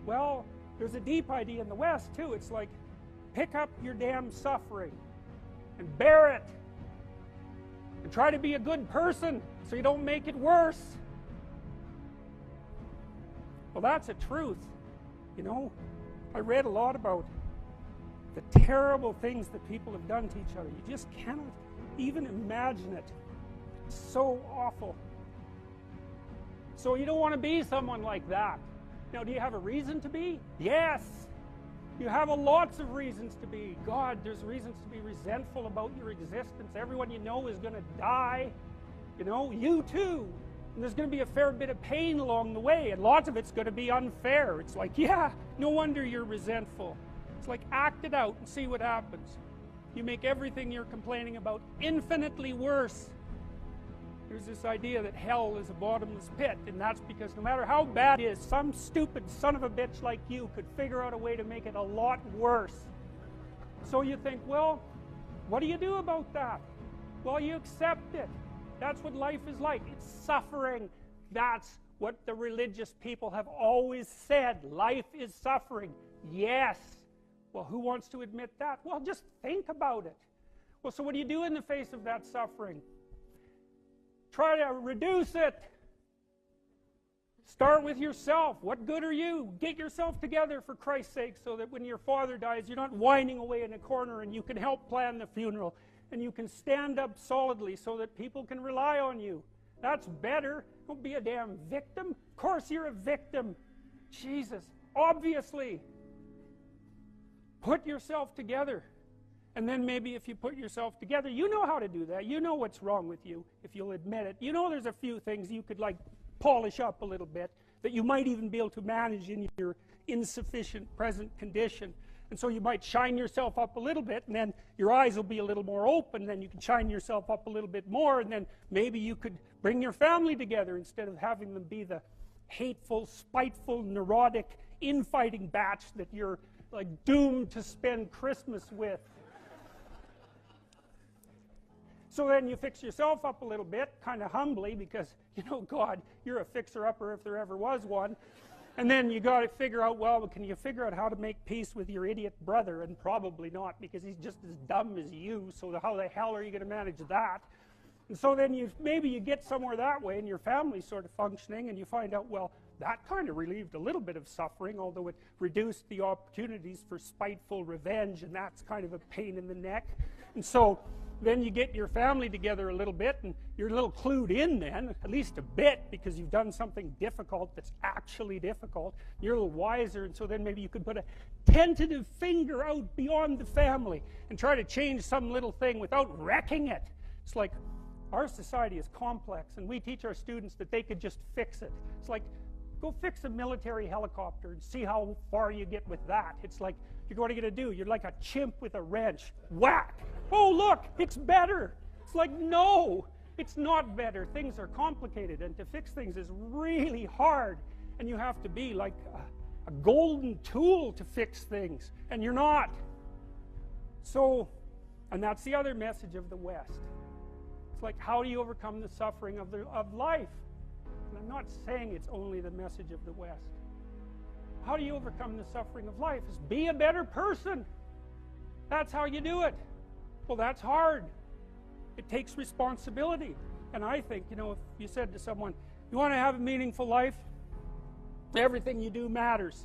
Well, there's a deep idea in the West too. It's like, pick up your damn suffering and bear it and try to be a good person so you don't make it worse. Well, that's a truth. You know, I read a lot about the terrible things that people have done to each other. You just cannot even imagine it. It's so awful. So you don't want to be someone like that. Now, do you have a reason to be? Yes. You have lots of reasons to be. God, there's reasons to be resentful about your existence. Everyone you know is going to die. You know, you too. And there's going to be a fair bit of pain along the way, and lots of it's going to be unfair. It's like, yeah, no wonder you're resentful. It's like, act it out and see what happens. You make everything you're complaining about infinitely worse. There's this idea that hell is a bottomless pit, and that's because no matter how bad it is, some stupid son of a bitch like you could figure out a way to make it a lot worse. So you think, well, what do you do about that? Well, you accept it. That's what life is like. It's suffering. That's what the religious people have always said. Life is suffering. Yes. Well, who wants to admit that? Well, just think about it. Well, so what do you do in the face of that suffering? Try to reduce it. Start with yourself. What good are you? Get yourself together for Christ's sake, so that when your father dies, you're not whining away in a corner, and you can help plan the funeral, and you can stand up solidly so that people can rely on you. That's better. Don't be a damn victim. Of course you're a victim. Jesus, obviously. Put yourself together. And then maybe if you put yourself together, you know how to do that. You know what's wrong with you, if you'll admit it. You know there's a few things you could, like, polish up a little bit, that you might even be able to manage in your insufficient present condition. And so you might shine yourself up a little bit, and then your eyes will be a little more open, then you can shine yourself up a little bit more, and then maybe you could bring your family together instead of having them be the hateful, spiteful, neurotic, infighting batch that you're, like, doomed to spend Christmas with. So then you fix yourself up a little bit, kind of humbly, because, you know, God, you're a fixer-upper if there ever was one. And then you got to figure out, well, can you figure out how to make peace with your idiot brother? And probably not, because he's just as dumb as you, so how the hell are you going to manage that? And so then maybe you get somewhere that way, and your family's sort of functioning, and you find out, well, that kind of relieved a little bit of suffering, although it reduced the opportunities for spiteful revenge, and that's kind of a pain in the neck. And so then you get your family together a little bit, and you're a little clued in then, at least a bit, because you've done something difficult that's actually difficult. You're a little wiser, and so then maybe you could put a tentative finger out beyond the family and try to change some little thing without wrecking it. It's like, our society is complex, and we teach our students that they could just fix it. It's like, go fix a military helicopter and see how far you get with that. It's like, what are you going to do? You're like a chimp with a wrench. Whack! Oh, look, it's better. It's like, no, it's not better. Things are complicated, and to fix things is really hard. And you have to be like a golden tool to fix things, and you're not. So, and that's the other message of the West. It's like, how do you overcome the suffering of life? And I'm not saying it's only the message of the West. How do you overcome the suffering of life? Is be a better person. That's how you do it. Well, that's hard. It takes responsibility. And I think, you know, if you said to someone, you want to have a meaningful life? Everything you do matters.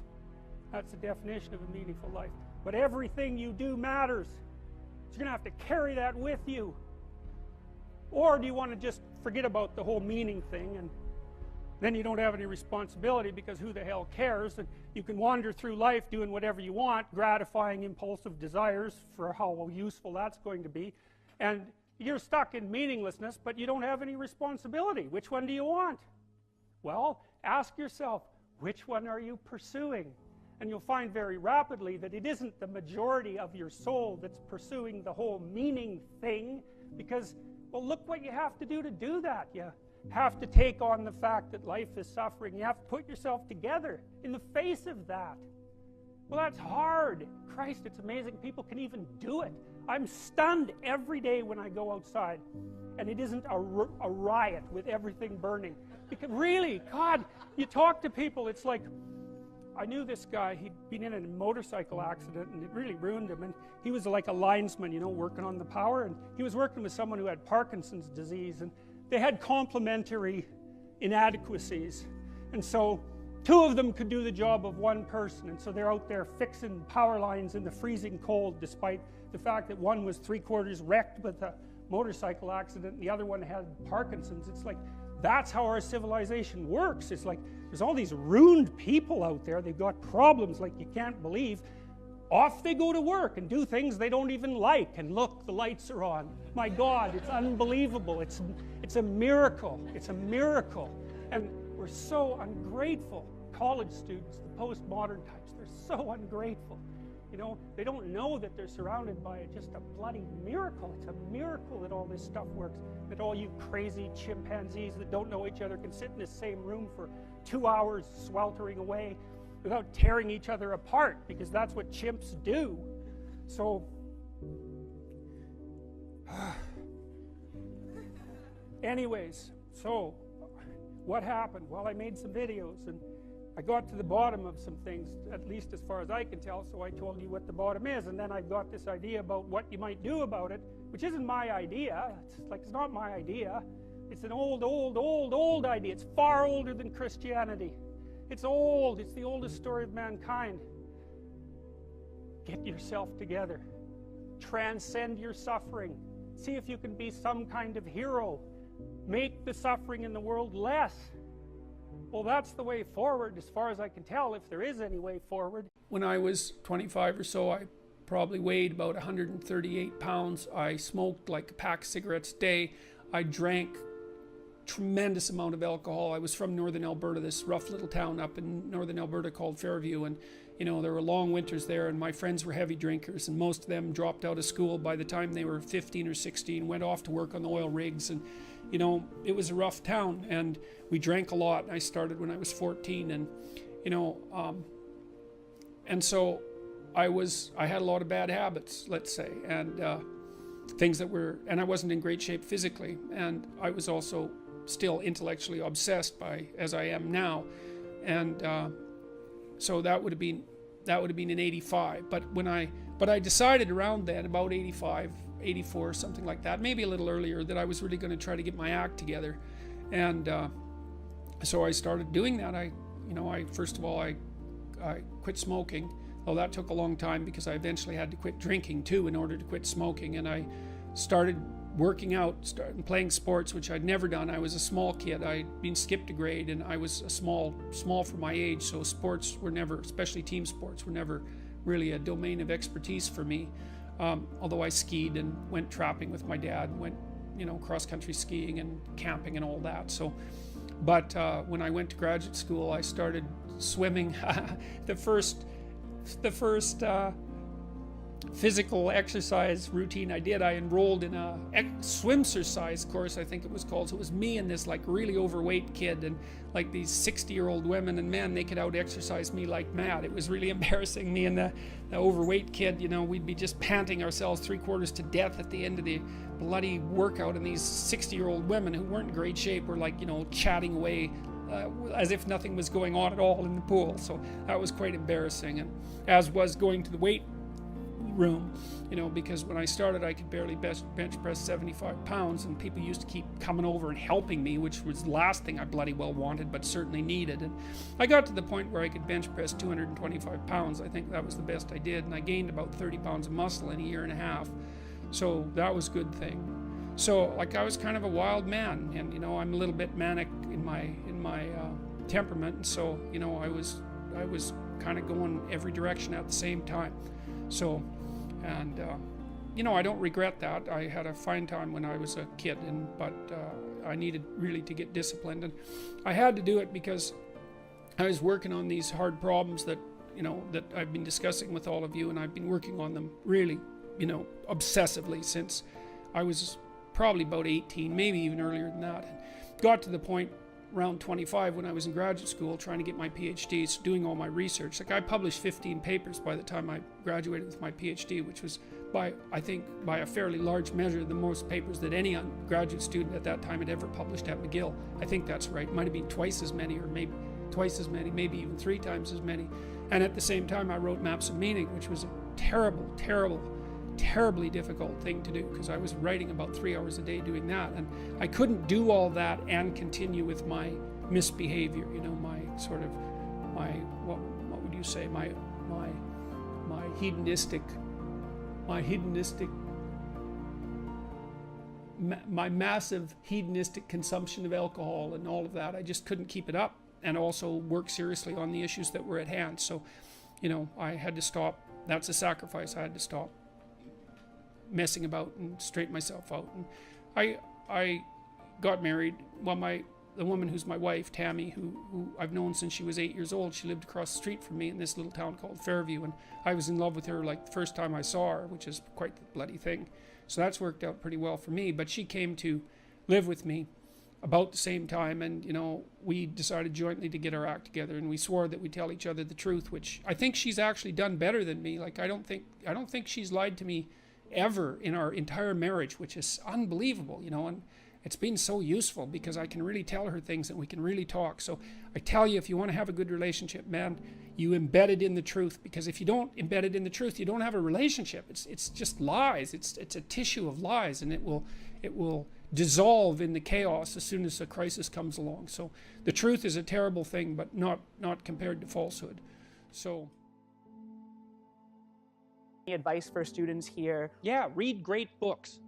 That's the definition of a meaningful life. But everything you do matters. So you're going to have to carry that with you. Or do you want to just forget about the whole meaning thing, and then you don't have any responsibility, because who the hell cares? And you can wander through life doing whatever you want, gratifying impulsive desires for how useful that's going to be. And you're stuck in meaninglessness, but you don't have any responsibility. Which one do you want? Well, ask yourself, which one are you pursuing? And you'll find very rapidly that it isn't the majority of your soul that's pursuing the whole meaning thing, because, well, look what you have to do that. You have to take on the fact that life is suffering. You have to put yourself together in the face of that. Well, that's hard. Christ, it's amazing people can even do it. I'm stunned every day when I go outside, and it isn't a riot with everything burning. Because really, God, you talk to people, it's like, I knew this guy. He'd been in a motorcycle accident and it really ruined him, and he was like a linesman, you know, working on the power, and he was working with someone who had Parkinson's disease, and they had complementary inadequacies, and so two of them could do the job of one person, and so they're out there fixing power lines in the freezing cold, despite the fact that one was 3/4 wrecked with a motorcycle accident and the other one had Parkinson's. It's like, that's how our civilization works. It's like, there's all these ruined people out there, they've got problems like you can't believe. Off they go to work and do things they don't even like, and look, the lights are on. My God, it's unbelievable. It's a miracle. It's a miracle. And we're so ungrateful. College students, the postmodern types, they're so ungrateful. You know, they don't know that they're surrounded by just a bloody miracle. It's a miracle that all this stuff works, that all you crazy chimpanzees that don't know each other can sit in the same room for 2 hours sweltering away without tearing each other apart, because that's what chimps do. So, anyways, so what happened? Well, I made some videos and I got to the bottom of some things, at least as far as I can tell, so I told you what the bottom is, and then I got this idea about what you might do about it, which isn't my idea. It's not my idea. It's an old idea. It's far older than Christianity. It's old. It's the oldest story of mankind. Get yourself together. Transcend your suffering. See if you can be some kind of hero. Make the suffering in the world less. Well, that's the way forward, as far as I can tell, if there is any way forward. When I was 25 or so, I probably weighed about 138 pounds. I smoked like a pack of cigarettes a day. I drank tremendous amount of alcohol. I was from northern Alberta, this rough little town up in northern Alberta called Fairview, and you know, there were long winters there, and my friends were heavy drinkers, and most of them dropped out of school by the time they were 15 or 16, went off to work on the oil rigs, and you know, it was a rough town, and we drank a lot. I started when I was 14, and you know, and so I had a lot of bad habits, let's say, and things that were, and I wasn't in great shape physically, and I was also still intellectually obsessed by, as I am now, and so that would have been in 85. But I decided around then, about 85, 84, something like that, maybe a little earlier, that I was really going to try to get my act together, and so I started doing that. First of all, I quit smoking. Well, that took a long time because I eventually had to quit drinking too in order to quit smoking, and I started working out, started playing sports, which I'd never done. I was a small kid. I'd been skipped a grade, and I was small for my age, so sports were never, especially team sports, were never really a domain of expertise for me. Although I skied and went trapping with my dad, went, you know, cross-country skiing and camping and all that. So, but when I went to graduate school, I started swimming. The first physical exercise routine I did, I enrolled in a swimsercise course, I think it was called. So it was me and this like really overweight kid, and like these 60-year-old women, and man, they could out exercise me like mad. It was really embarrassing. Me and the overweight kid, you know, we'd be just panting ourselves 3/4 to death at the end of the bloody workout, and these 60-year-old women who weren't in great shape were like, you know, chatting away as if nothing was going on at all in the pool. So that was quite embarrassing, and as was going to the weight room, you know, because when I started I could barely bench press 75 pounds, and people used to keep coming over and helping me, which was the last thing I bloody well wanted, but certainly needed. And I got to the point where I could bench press 225 pounds. I think that was the best I did, and I gained about 30 pounds of muscle in a year and a half, so that was a good thing. So like I was kind of a wild man, and you know, I'm a little bit manic in my temperament, and so you know, I was kind of going every direction at the same time. So, and you know, I don't regret that. I had a fine time when I was a kid, but I needed really to get disciplined, and I had to do it because I was working on these hard problems that, you know, that I've been discussing with all of you, and I've been working on them really, you know, obsessively since I was probably about 18, maybe even earlier than that. And got to the point around 25 when I was in graduate school trying to get my PhD, so doing all my research. Like I published 15 papers by the time I graduated with my PhD, which was I think by a fairly large measure the most papers that any graduate student at that time had ever published at McGill. I think that's right. It might have been twice as many, or maybe twice as many, maybe even 3 times as many. And at the same time, I wrote Maps of Meaning, which was a terribly difficult thing to do, because I was writing about 3 hours a day doing that, and I couldn't do all that and continue with my misbehavior, you know, my sort of, my, what would you say, my hedonistic, my massive hedonistic consumption of alcohol and all of that. I just couldn't keep it up, and also work seriously on the issues that were at hand. So, you know, I had to stop. That's a sacrifice. I had to stop messing about and straighten myself out. And I got married. Well, the woman who's my wife, Tammy, who I've known since she was 8 years old, she lived across the street from me in this little town called Fairview, and I was in love with her like the first time I saw her, which is quite the bloody thing. So that's worked out pretty well for me. But she came to live with me about the same time, and, you know, we decided jointly to get our act together, and we swore that we'd tell each other the truth, which I think she's actually done better than me. Like, I don't think she's lied to me ever in our entire marriage, which is unbelievable, you know. And it's been so useful because I can really tell her things and we can really talk. So I tell you, if you want to have a good relationship, man, you embed it in the truth, because if you don't embed it in the truth, you don't have a relationship. It's just lies. It's a tissue of lies, and it will dissolve in the chaos as soon as a crisis comes along. So the truth is a terrible thing, but not compared to falsehood. So any advice for students here? Yeah, read great books.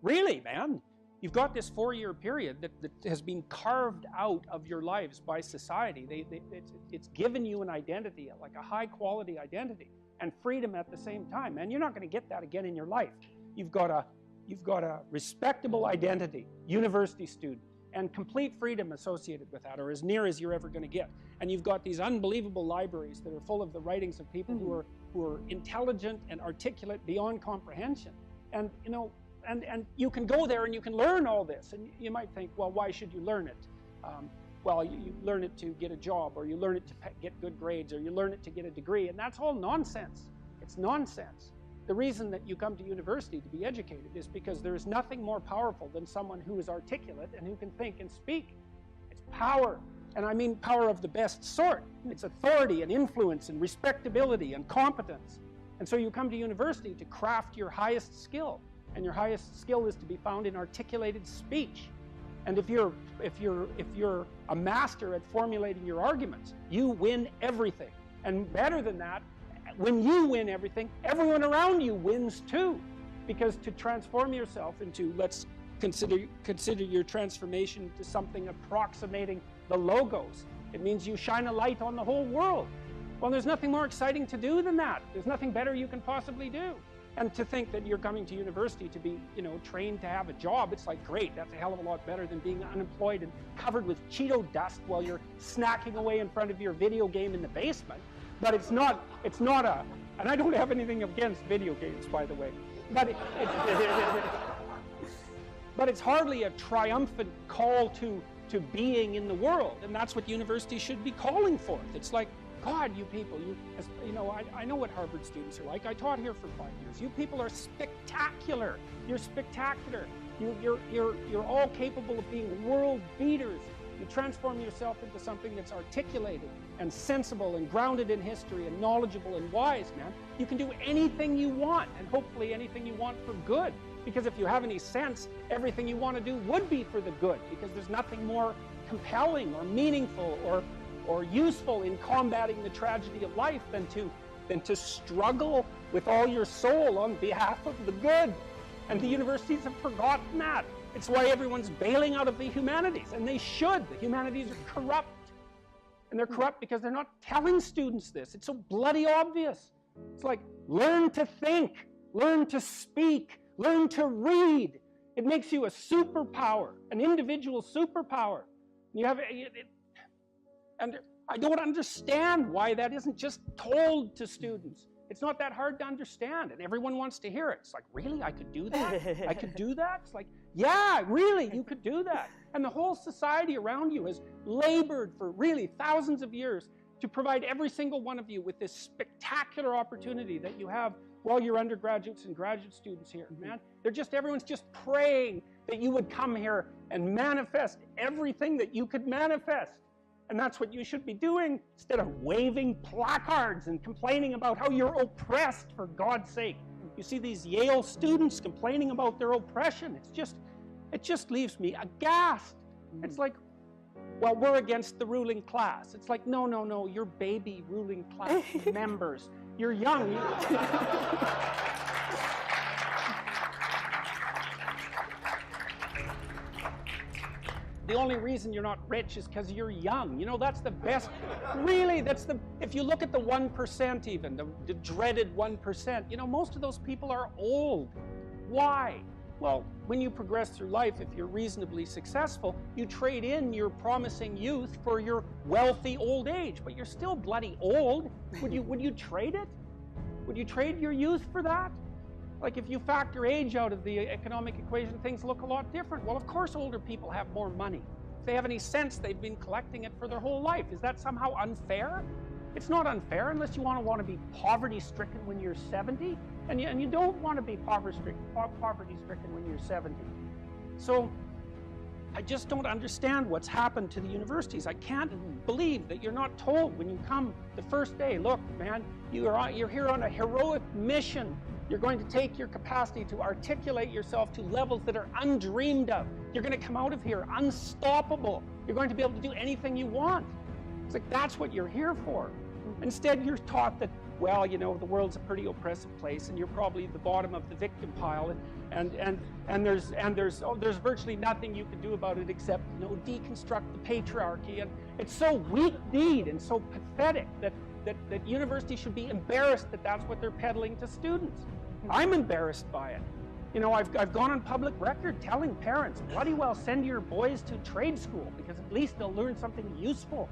Really, man. You've got this 4-year period that has been carved out of your lives by society. It's given you an identity, like a high quality identity, and freedom at the same time. And you're not going to get that again in your life. You've got a respectable identity, university student, and complete freedom associated with that, or as near as you're ever going to get. And you've got these unbelievable libraries that are full of the writings of people who are intelligent and articulate beyond comprehension. And, you know, and you can go there and you can learn all this. And you might think, well, why should you learn it? Well, you learn it to get a job, or you learn it to get good grades, or you learn it to get a degree, and that's all nonsense. It's nonsense. The reason that you come to university to be educated is because there is nothing more powerful than someone who is articulate and who can think and speak. It's power, and I mean power of the best sort. It's authority and influence and respectability and competence. And so you come to university to craft your highest skill, and your highest skill is to be found in articulated speech. And if you're a master at formulating your arguments, you win everything. And better than that, when you win everything, everyone around you wins too. Because to transform yourself into, let's consider your transformation to something approximating the logos. It means you shine a light on the whole world. Well, there's nothing more exciting to do than that. There's nothing better you can possibly do. And to think that you're coming to university to be, you know, trained to have a job, it's like, great, that's a hell of a lot better than being unemployed and covered with Cheeto dust while you're snacking away in front of your video game in the basement. But it's not a, and I don't have anything against video games, by the way, but but it's hardly a triumphant call to being in the world, and that's what university should be calling forth. It's like, God, you people, you know, I know what Harvard students are like. I taught here for 5 years. You people are spectacular. You're spectacular. You're all capable of being world beaters. You transform yourself into something that's articulated and sensible and grounded in history and knowledgeable and wise, man. You can do anything you want, and hopefully anything you want for good. Because if you have any sense, everything you want to do would be for the good, because there's nothing more compelling or meaningful or useful in combating the tragedy of life than to struggle with all your soul on behalf of the good. And the universities have forgotten that. It's why everyone's bailing out of the humanities, and they should. The humanities are corrupt. And they're corrupt because they're not telling students this. It's so bloody obvious. It's like, learn to think, learn to speak, learn to read. It makes you a superpower, an individual superpower. You have and I don't understand why that isn't just told to students. It's not that hard to understand, and everyone wants to hear it. It's like, really? I could do that? I could do that? It's like, yeah, really, you could do that. And the whole society around you has labored for really thousands of years to provide every single one of you with this spectacular opportunity that you have while you're undergraduates and graduate students here, man. Everyone's just praying that you would come here and manifest everything that you could manifest. And that's what you should be doing instead of waving placards and complaining about how you're oppressed, for God's sake. You see these Yale students complaining about their oppression. It just leaves me aghast. It's like, well, we're against the ruling class. It's like, no, you're baby ruling class members. You're young. The only reason you're not rich is because you're young. You know, that's the best. Really, if you look at the 1% even, the dreaded 1%, you know, most of those people are old. Why? Well, when you progress through life, if you're reasonably successful, you trade in your promising youth for your wealthy old age, but you're still bloody old. Would you trade it? Would you trade your youth for that? Like, if you factor age out of the economic equation, things look a lot different. Well, of course older people have more money. If they have any sense, they've been collecting it for their whole life. Is that somehow unfair? It's not unfair unless you want to be poverty-stricken when you're 70, and you don't want to be poverty-stricken when you're 70. So I just don't understand what's happened to the universities. I can't believe that you're not told when you come the first day, look, man, you're here on a heroic mission. You're going to take your capacity to articulate yourself to levels that are undreamed of. You're going to come out of here unstoppable. You're going to be able to do anything you want. It's like, that's what you're here for. Instead, you're taught that, well, you know, the world's a pretty oppressive place, and you're probably the bottom of the victim pile, and there's virtually nothing you can do about it except, you know, deconstruct the patriarchy. And it's so weak-kneed and so pathetic that universities should be embarrassed that that's what they're peddling to students. I'm embarrassed by it. You know, I've gone on public record telling parents, bloody well send your boys to trade school, because at least they'll learn something useful.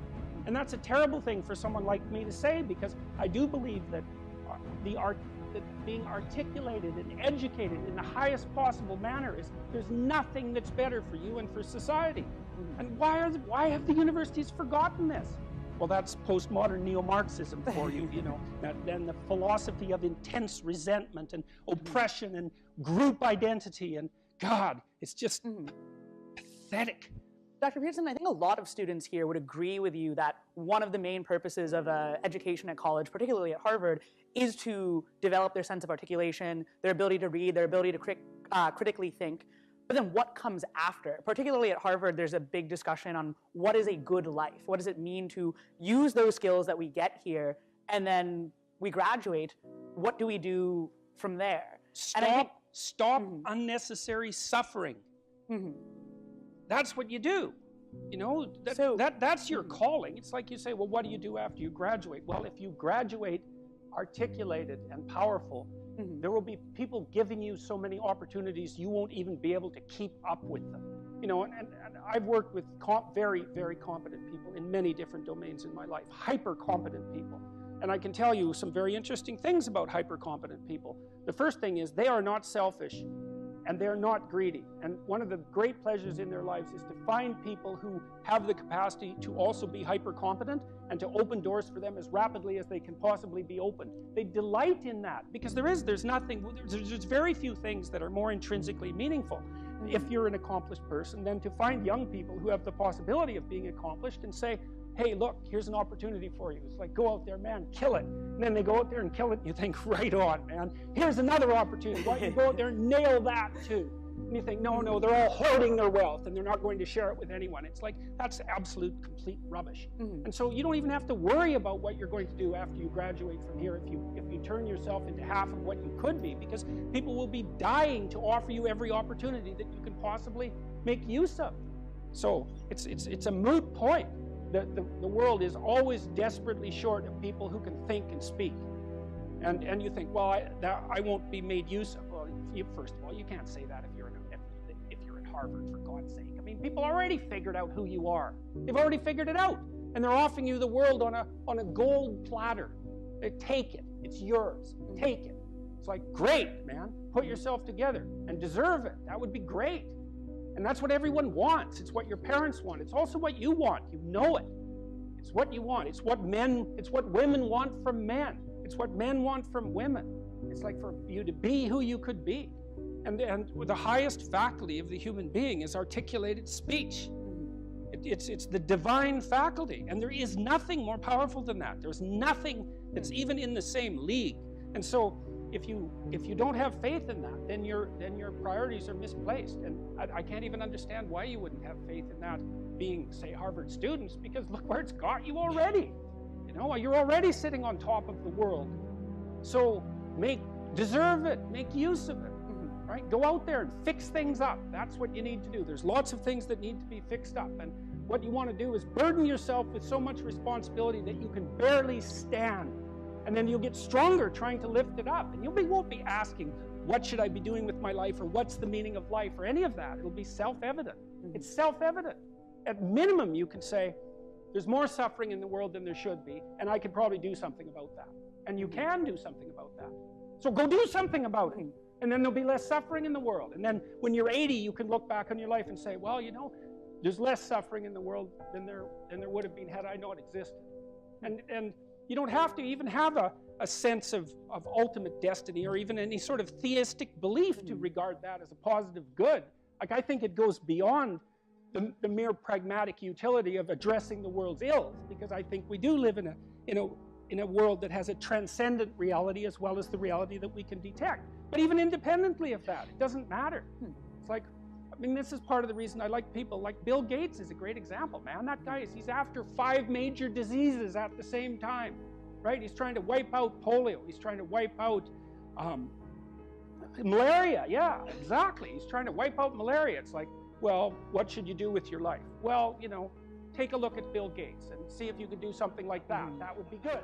And that's a terrible thing for someone like me to say, because I do believe that being articulated and educated in the highest possible manner there's nothing that's better for you and for society. And why have the universities forgotten this? Well, that's postmodern neo-Marxism for you, you know, and the philosophy of intense resentment and oppression and group identity, and God, it's just pathetic. Dr. Peterson, I think a lot of students here would agree with you that one of the main purposes of education at college, particularly at Harvard, is to develop their sense of articulation, their ability to read, their ability to critically think. But then what comes after? Particularly at Harvard, there's a big discussion on what is a good life? What does it mean to use those skills that we get here, and then we graduate? What do we do from there? Stop unnecessary suffering. That's what you do. You know, that's your calling. It's like you say, well, what do you do after you graduate? Well, if you graduate articulated and powerful, there will be people giving you so many opportunities you won't even be able to keep up with them. You know, and I've worked with very, very competent people in many different domains in my life, hyper-competent people. And I can tell you some very interesting things about hyper-competent people. The first thing is they are not selfish, and they're not greedy. And one of the great pleasures in their lives is to find people who have the capacity to also be hyper-competent and to open doors for them as rapidly as they can possibly be opened. They delight in that, because there's very few things that are more intrinsically meaningful if you're an accomplished person than to find young people who have the possibility of being accomplished and say, hey, look, here's an opportunity for you. It's like, go out there, man, kill it. And then they go out there and kill it, and you think, right on, man. Here's another opportunity. Why don't you go out there and nail that too? And you think, no, they're all hoarding their wealth, and they're not going to share it with anyone. It's like, that's absolute, complete rubbish. And so you don't even have to worry about what you're going to do after you graduate from here if you turn yourself into half of what you could be, because people will be dying to offer you every opportunity that you can possibly make use of. So it's a moot point. The world is always desperately short of people who can think and speak. And you think, well, I won't be made use of. Well, first of all, you can't say that if you're at Harvard, for God's sake. I mean, people already figured out who you are. They've already figured it out. And they're offering you the world on a gold platter. They take it. It's yours. Take it. It's like, great, man. Put yourself together and deserve it. That would be great. And that's what everyone wants. It's what your parents want. It's also what you want. You know it. It's what you want. It's what women want from men. It's what men want from women. It's like for you to be who you could be. And the highest faculty of the human being is articulated speech. It's the divine faculty, and there is nothing more powerful than that. There's nothing that's even in the same league. And so if you don't have faith in that, then your priorities are misplaced. And I can't even understand why you wouldn't have faith in that, being, say, Harvard students, because look where it's got you already. You know, you're already sitting on top of the world. So deserve it, make use of it. Right? Go out there and fix things up. That's what you need to do. There's lots of things that need to be fixed up. And what you want to do is burden yourself with so much responsibility that you can barely stand. And then you'll get stronger trying to lift it up. And you won't be asking, what should I be doing with my life, or what's the meaning of life, or any of that. It'll be self-evident. It's self-evident. At minimum, you can say, there's more suffering in the world than there should be, and I could probably do something about that. And you can do something about that. So go do something about it. And then there'll be less suffering in the world. And then when you're 80, you can look back on your life and say, well, you know, there's less suffering in the world than there would have been had I not existed. And you don't have to even have a sense of ultimate destiny, or even any sort of theistic belief to regard that as a positive good. Like, I think it goes beyond the mere pragmatic utility of addressing the world's ills, because I think we do live in a world that has a transcendent reality as well as the reality that we can detect. But even independently of that, it doesn't matter. It's like, I mean, this is part of the reason I like people like Bill Gates is a great example, man. That guy he's after 5 major diseases at the same time, right? He's trying to wipe out polio. He's trying to wipe out malaria. Yeah, exactly. He's trying to wipe out malaria. It's like, well, what should you do with your life? Well, you know, take a look at Bill Gates and see if you could do something like that. That would be good.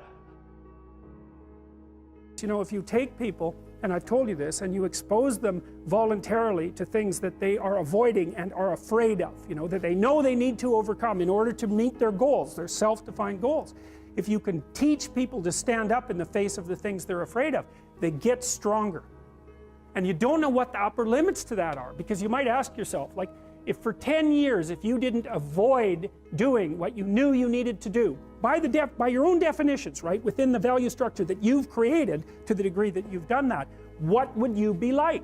You know, if you take people, and I've told you this, and you expose them voluntarily to things that they are avoiding and are afraid of, you know, that they know they need to overcome in order to meet their goals, their self-defined goals. If you can teach people to stand up in the face of the things they're afraid of, they get stronger. And you don't know what the upper limits to that are, because you might ask yourself, like, if for 10 years, if you didn't avoid doing what you knew you needed to do, by your own definitions, right, within the value structure that you've created, to the degree that you've done that, what would you be like?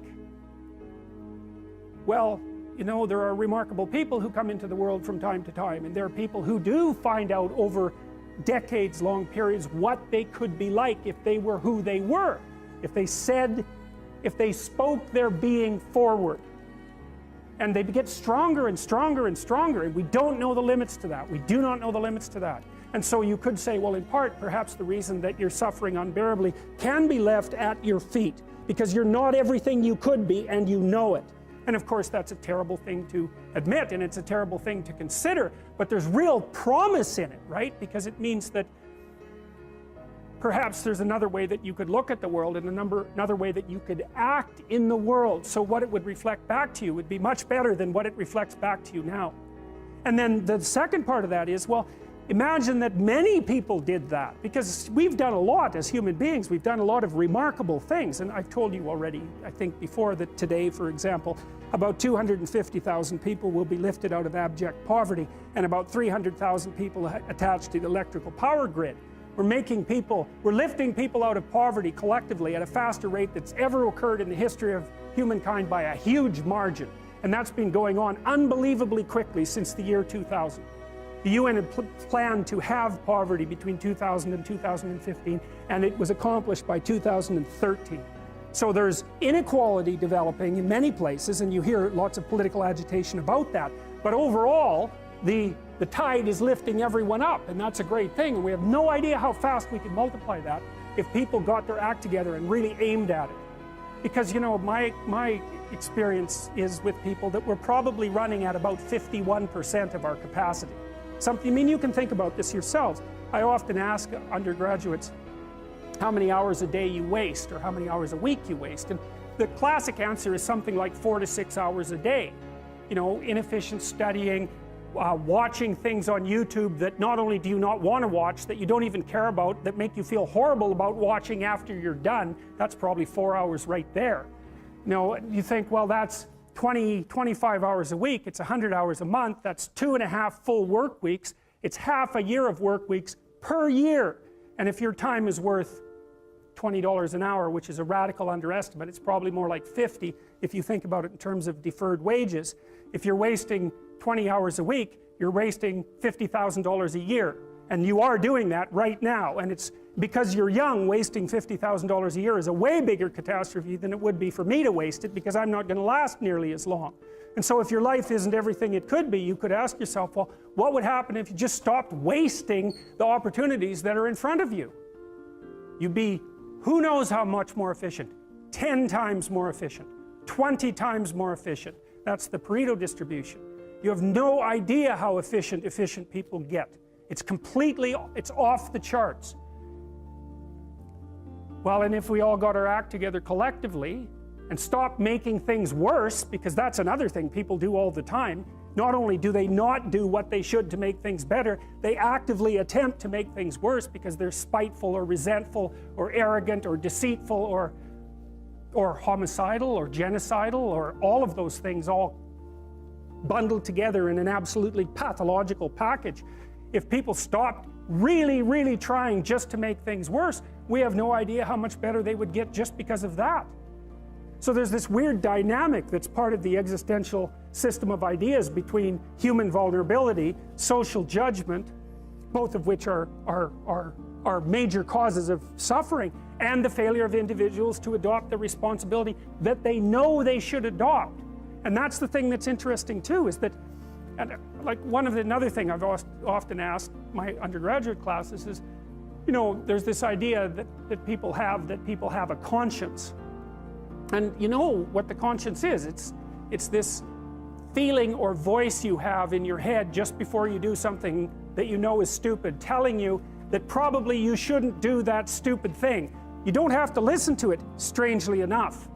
Well, you know, there are remarkable people who come into the world from time to time, and there are people who do find out over decades-long periods what they could be like if they were who they were, if they spoke their being forward. And they get stronger and stronger and stronger, and we don't know the limits to that. We do not know the limits to that. And so you could say, well, in part, perhaps the reason that you're suffering unbearably can be left at your feet, because you're not everything you could be, and you know it. And of course, that's a terrible thing to admit, and it's a terrible thing to consider, but there's real promise in it, right? Because it means that perhaps there's another way that you could look at the world, and another way that you could act in the world, so what it would reflect back to you would be much better than what it reflects back to you now. And then the second part of that is, well, imagine that many people did that, because we've done a lot as human beings. We've done a lot of remarkable things, and I've told you already, I think before, that today, for example, about 250,000 people will be lifted out of abject poverty, and about 300,000 people attached to the electrical power grid. We're lifting people out of poverty collectively at a faster rate that's ever occurred in the history of humankind by a huge margin. And that's been going on unbelievably quickly since the year 2000. The UN had planned to have poverty between 2000 and 2015, and it was accomplished by 2013. So there's inequality developing in many places, and you hear lots of political agitation about that. But overall, the tide is lifting everyone up, and that's a great thing. And we have no idea how fast we could multiply that if people got their act together and really aimed at it. Because, you know, my experience is with people that we're probably running at about 51% of our capacity. I mean, you can think about this yourselves. I often ask undergraduates how many hours a day you waste, or how many hours a week you waste. And the classic answer is something like 4 to 6 hours a day. You know, inefficient studying, watching things on YouTube that not only do you not want to watch, that you don't even care about, that make you feel horrible about watching after you're done. That's probably 4 hours right there. You know, you think, well, that's 25 hours a week, it's 100 hours a month, that's 2.5 full work weeks, it's half a year of work weeks per year. And if your time is worth $20 an hour, which is a radical underestimate, it's probably more like 50 if you think about it in terms of deferred wages. If you're wasting 20 hours a week, you're wasting $50,000 a year. And you are doing that right now. And it's because you're young, wasting $50,000 a year is a way bigger catastrophe than it would be for me to waste it, because I'm not going to last nearly as long. And so if your life isn't everything it could be, you could ask yourself, well, what would happen if you just stopped wasting the opportunities that are in front of you? You'd be who knows how much more efficient. 10 times more efficient. 20 times more efficient. That's the Pareto distribution. You have no idea how efficient people get. It's off the charts. Well, and if we all got our act together collectively and stopped making things worse, because that's another thing people do all the time, not only do they not do what they should to make things better, they actively attempt to make things worse because they're spiteful or resentful or arrogant or deceitful or homicidal or genocidal, or all of those things all bundled together in an absolutely pathological package. If people stopped really, really trying just to make things worse, we have no idea how much better they would get just because of that. So there's this weird dynamic that's part of the existential system of ideas between human vulnerability, social judgment, both of which are major causes of suffering, and the failure of individuals to adopt the responsibility that they know they should adopt. And that's the thing that's interesting too, is that, and like another thing I've often asked my undergraduate classes is, you know, there's this idea that people have a conscience. And you know what the conscience is. It's this feeling or voice you have in your head just before you do something that you know is stupid, telling you that probably you shouldn't do that stupid thing. You don't have to listen to it, strangely enough.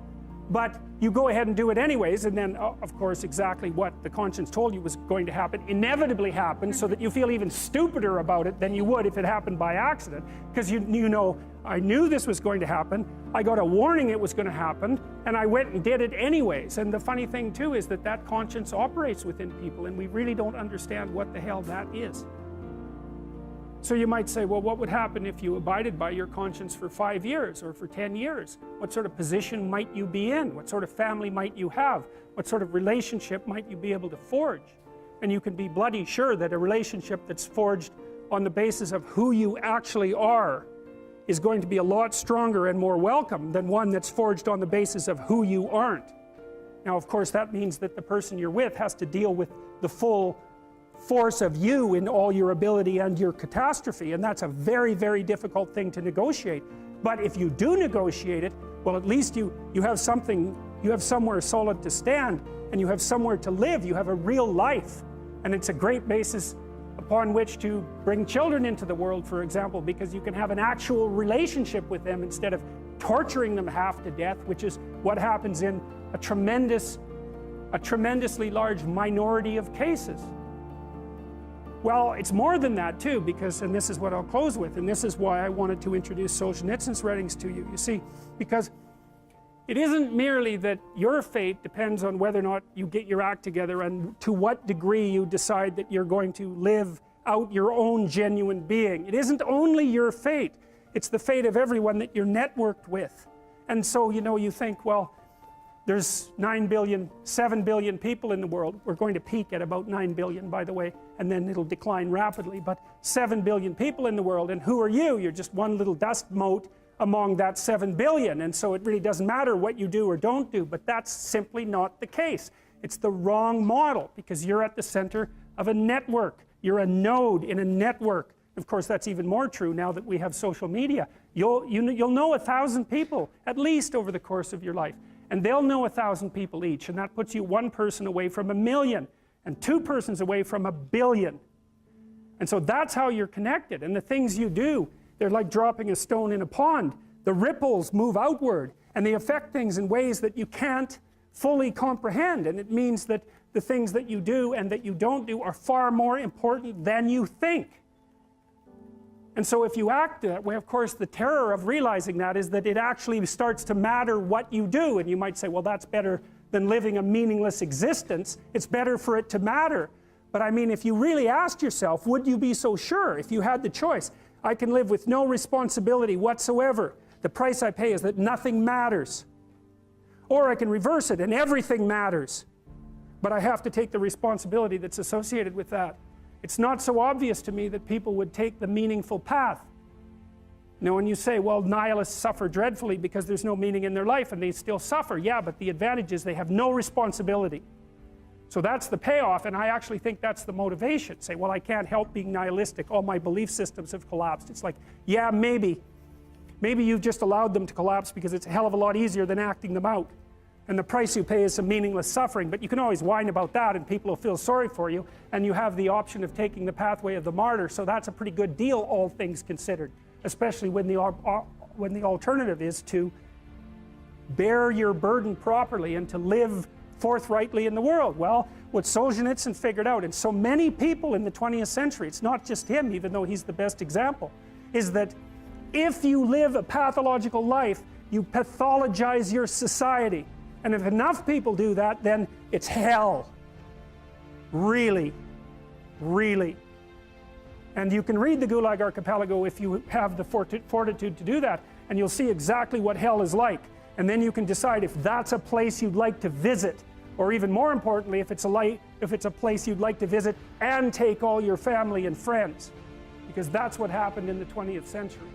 But you go ahead and do it anyways, and then, of course, exactly what the conscience told you was going to happen inevitably happens, so that you feel even stupider about it than you would if it happened by accident. Because you know, I knew this was going to happen, I got a warning it was going to happen, and I went and did it anyways. And the funny thing too is that conscience operates within people, and we really don't understand what the hell that is. So you might say, well, what would happen if you abided by your conscience for 5 years or for 10 years? What sort of position might you be in? What sort of family might you have? What sort of relationship might you be able to forge? And you can be bloody sure that a relationship that's forged on the basis of who you actually are is going to be a lot stronger and more welcome than one that's forged on the basis of who you aren't. Now, of course, that means that the person you're with has to deal with the full force of you in all your ability and your catastrophe, and that's a very, very difficult thing to negotiate. But if you do negotiate it, well, at least you have something, you have somewhere solid to stand, and you have somewhere to live, you have a real life. And it's a great basis upon which to bring children into the world, for example, because you can have an actual relationship with them instead of torturing them half to death, which is what happens in a tremendously large minority of cases. Well, it's more than that too, because, and this is what I'll close with, and this is why I wanted to introduce Solzhenitsyn's writings to you. You see, because it isn't merely that your fate depends on whether or not you get your act together and to what degree you decide that you're going to live out your own genuine being. It isn't only your fate, it's the fate of everyone that you're networked with. And so, you know, you think, well, there's 9 billion, 7 billion people in the world. We're going to peak at about 9 billion, by the way, and then it'll decline rapidly, but 7 billion people in the world, and who are you? You're just one little dust mote among that 7 billion, and so it really doesn't matter what you do or don't do, but that's simply not the case. It's the wrong model, because you're at the center of a network. You're a node in a network. Of course, that's even more true now that we have social media. You'll know 1,000 people, at least, over the course of your life. And they'll know 1,000 people each, and that puts you one person away from 1,000,000, and 2 persons away from 1,000,000,000. And so that's how you're connected. And the things you do, they're like dropping a stone in a pond. The ripples move outward, and they affect things in ways that you can't fully comprehend. And it means that the things that you do and that you don't do are far more important than you think. And so if you act that way, of course, the terror of realizing that is that it actually starts to matter what you do. And you might say, well, that's better than living a meaningless existence. It's better for it to matter. But I mean, if you really asked yourself, would you be so sure if you had the choice? I can live with no responsibility whatsoever. The price I pay is that nothing matters. Or I can reverse it and everything matters. but I have to take the responsibility that's associated with that. It's not so obvious to me that people would take the meaningful path. Now when you say, well, nihilists suffer dreadfully because there's no meaning in their life, and they still suffer, yeah, but the advantage is they have no responsibility. So that's the payoff, and I actually think that's the motivation. Say, well, I can't help being nihilistic, all my belief systems have collapsed. It's like, yeah, maybe you've just allowed them to collapse because it's a hell of a lot easier than acting them out. And the price you pay is some meaningless suffering, but you can always whine about that and people will feel sorry for you, and you have the option of taking the pathway of the martyr, so that's a pretty good deal, all things considered, especially when the alternative is to bear your burden properly and to live forthrightly in the world. Well, what Solzhenitsyn figured out, and so many people in the 20th century, it's not just him, even though he's the best example, is that if you live a pathological life, you pathologize your society. And if enough people do that, then it's hell. Really, really. And you can read the Gulag Archipelago if you have the fortitude to do that, and you'll see exactly what hell is like. And then you can decide if that's a place you'd like to visit, or even more importantly, if it's a place you'd like to visit and take all your family and friends, because that's what happened in the 20th century.